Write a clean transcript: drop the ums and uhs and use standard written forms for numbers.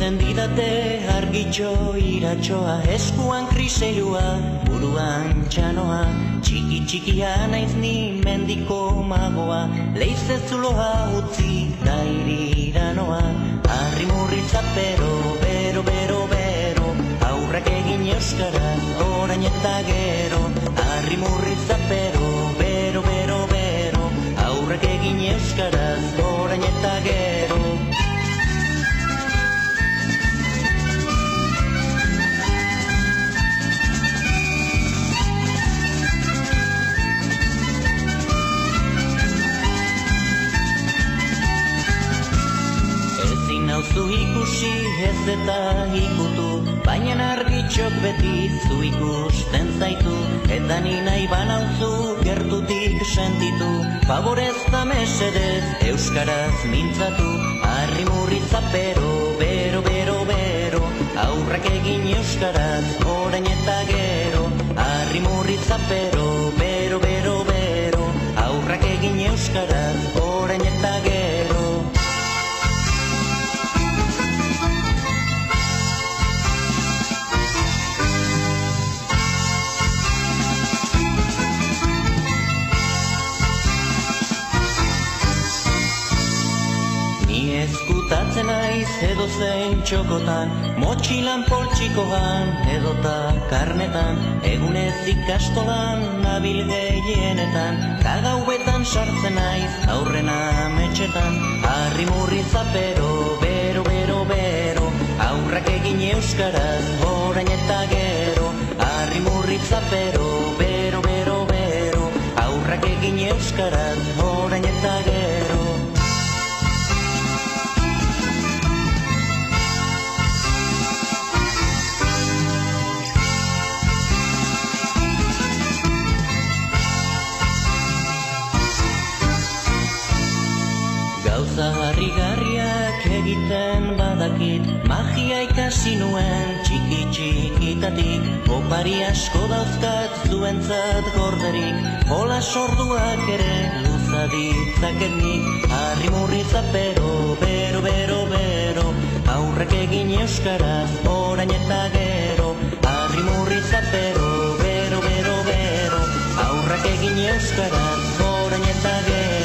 Deitzen didate argitxo iratxoa, eskuan kriselua, buruan txanoa, txiki txikia naiz ni mendiko magoa, leize zuloa utzi gairira noa, harri murrizapero, bero, bero, bero, aurrak egin euskaraz, orain eta gero, harri murrizapero, bero, bero, bero, aurrak egin euskaraz, orain eta gero. Zu ikusi ez eta ikutu, baina argitxok beti zu ikusten zaitu, eta ni nahi banauzu gertutik sentitu, favorez da mesedez euskaraz mintzatu, harri murrizapero, bero, bero, bero, aurrak egin euskaraz, orain eta gero, harri murrizapero, bero, bero, bero, aurrak egin euskaraz, orain eta gero. Eskutatzen aiz edozein txokotan, motxilan poltsikoan edota karnetan, egunez ikastolan nabil gehienetan, kagauetan sartzen aiz aurrena ametxetan, harri murrizapero, bero, bero, bero, aurrak egin euskaraz, orain eta gero, harri murrizapero, bero, bero, bero, aurrak egin euskaraz, orain eta gero. Gauza harrigarriak egiten badakit, magia ikasi nuen txiki txikitatik, opari asko dauzkat zuentzat gorderik, hola sorduak ere luza ditzaket nik, harri murrizapero, bero, bero, bero, aurrak egin euskaraz, orain eta gero, harri murrizapero, bero, bero, bero, aurrak egin euskaraz, orain eta gero.